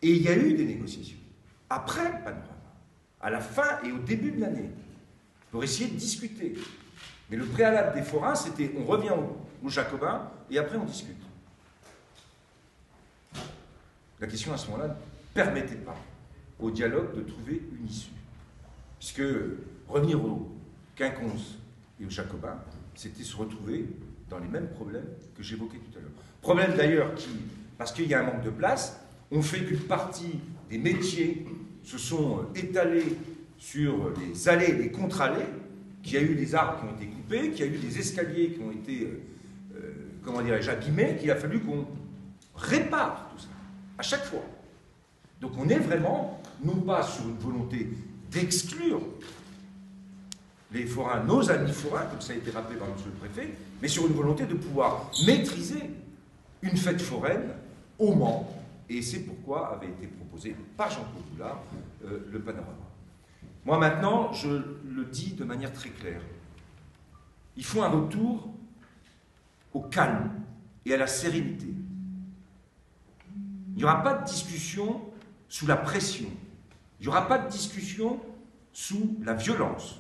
Et il y a eu des négociations, après le panorama, à la fin et au début de l'année, pour essayer de discuter. Mais le préalable des forains, c'était on revient aux Jacobins et après on discute. La question à ce moment-là ne permettait pas au dialogue de trouver une issue. Puisque revenir aux quinconces et aux Jacobins, c'était se retrouver dans les mêmes problèmes que j'évoquais tout à l'heure. Problème d'ailleurs qui, parce qu'il y a un manque de place, ont fait qu'une partie des métiers se sont étalés sur les allées et les contre-allées, qu'il y a eu des arbres qui ont été coupés, qu'il y a eu des escaliers qui ont été, comment dirais-je, abîmés, qu'il a fallu qu'on répare tout ça, à chaque fois. Donc on est vraiment, non pas sur une volonté d'exclure les forains, nos amis forains, comme ça a été rappelé par M. le Préfet, mais sur une volonté de pouvoir maîtriser une fête foraine au Mans, et c'est pourquoi avait été proposé par Jean-Claude Boulard le panorama. Moi maintenant, je le dis de manière très claire, il faut un retour au calme et à la sérénité. Il n'y aura pas de discussion sous la pression, il n'y aura pas de discussion sous la violence.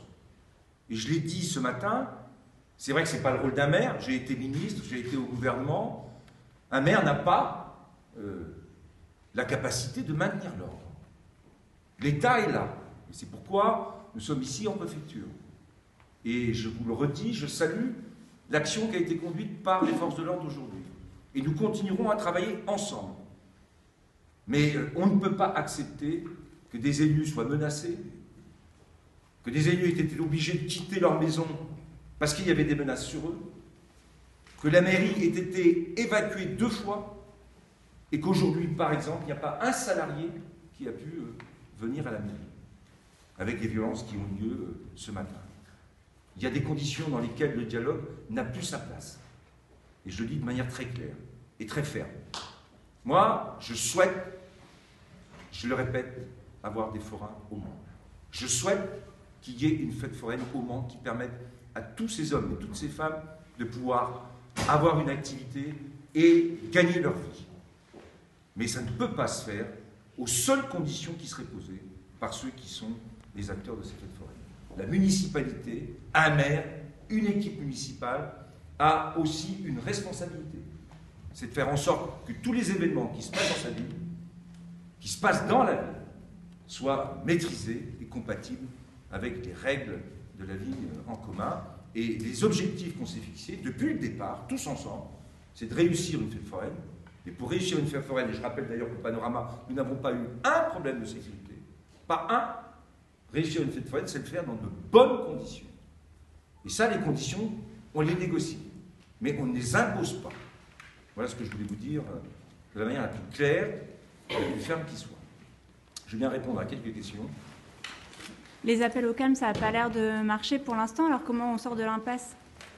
Et je l'ai dit ce matin, c'est vrai que ce n'est pas le rôle d'un maire, j'ai été ministre, j'ai été au gouvernement, un maire n'a pas la capacité de maintenir l'ordre. L'État est là, et c'est pourquoi nous sommes ici en préfecture. Et je vous le redis, je salue l'action qui a été conduite par les forces de l'ordre aujourd'hui. Et nous continuerons à travailler ensemble. Mais on ne peut pas accepter que des élus soient menacés, que des élus aient été obligés de quitter leur maison parce qu'il y avait des menaces sur eux, que la mairie ait été évacuée 2 fois, et qu'aujourd'hui, par exemple, il n'y a pas un salarié qui a pu venir à la mairie, avec les violences qui ont lieu ce matin. Il y a des conditions dans lesquelles le dialogue n'a plus sa place. Et je le dis de manière très claire et très ferme. Moi, je souhaite, je le répète, avoir des forains au Mans. Je souhaite qu'il y ait une fête foraine au Mans qui permette à tous ces hommes et toutes ces femmes de pouvoir avoir une activité et gagner leur vie. Mais ça ne peut pas se faire aux seules conditions qui seraient posées par ceux qui sont les acteurs de cette fête foraine. La municipalité, un maire, une équipe municipale a aussi une responsabilité. C'est de faire en sorte que tous les événements qui se passent dans sa ville, qui se passent dans la ville, soient maîtrisés et compatibles avec les règles de la vie en commun. Et les objectifs qu'on s'est fixés depuis le départ, tous ensemble, c'est de réussir une fête foraine. Et pour réussir une fête foraine, et je rappelle d'ailleurs qu'au panorama, nous n'avons pas eu un problème de sécurité, pas un. Réussir une fête foraine, c'est le faire dans de bonnes conditions. Et ça, les conditions, on les négocie, mais on ne les impose pas. Voilà ce que je voulais vous dire de la manière la plus claire et la plus ferme qui soit. Je viens répondre à quelques questions. Les appels au calme, ça n'a pas l'air de marcher pour l'instant, alors comment on sort de l'impasse?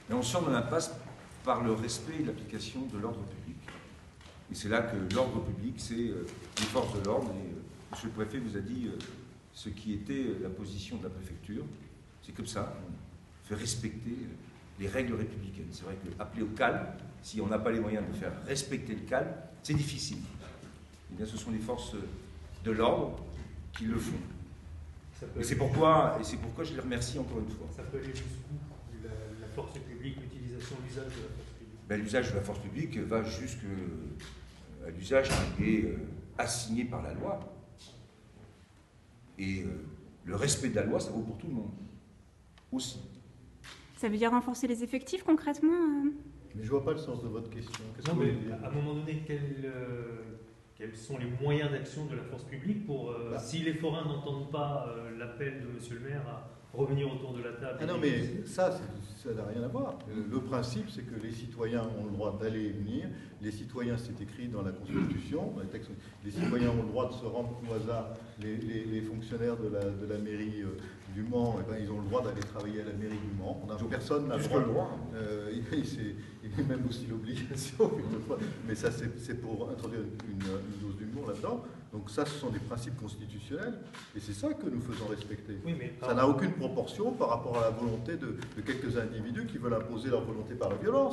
Mais on sort de l'impasse par le respect et l'application de l'ordre public. Et c'est là que l'ordre public, c'est les forces de l'ordre. Et M. le Préfet vous a dit ce qui était la position de la préfecture. C'est comme ça, on fait respecter les règles républicaines. C'est vrai qu'appeler au calme, si on n'a pas les moyens de faire respecter le calme, c'est difficile. Eh bien, ce sont les forces de l'ordre qui le font. Et c'est pourquoi je les remercie encore une fois. Ça peut aller jusqu'où la force publique, l'utilisation, l'usage de la force publique? Ben, l'usage de la force publique va jusqu'à l'usage qui est assigné par la loi. Et le respect de la loi, ça vaut pour tout le monde. Aussi. Ça veut dire renforcer les effectifs concrètement Mais je ne vois pas le sens de votre question. Non, mais à un moment donné, quels sont les moyens d'action de la force publique pour, si les forains n'entendent pas l'appel de Monsieur le maire à revenir autour de la table? Ah non, mais ça n'a rien à voir. Le principe, c'est que les citoyens ont le droit d'aller et venir. Les citoyens, c'est écrit dans la Constitution, dans les textes, les citoyens ont le droit de se rendre au hasard. Les fonctionnaires de la mairie du Mans, eh ben, ils ont le droit d'aller travailler à la mairie du Mans. Personne n'a le droit. Il est même aussi l'obligation, mais ça c'est pour introduire une dose d'humour là-dedans. Donc ça, ce sont des principes constitutionnels, et c'est ça que nous faisons respecter. Oui, mais ça n'a aucune proportion par rapport à la volonté de quelques individus qui veulent imposer leur volonté par la violence.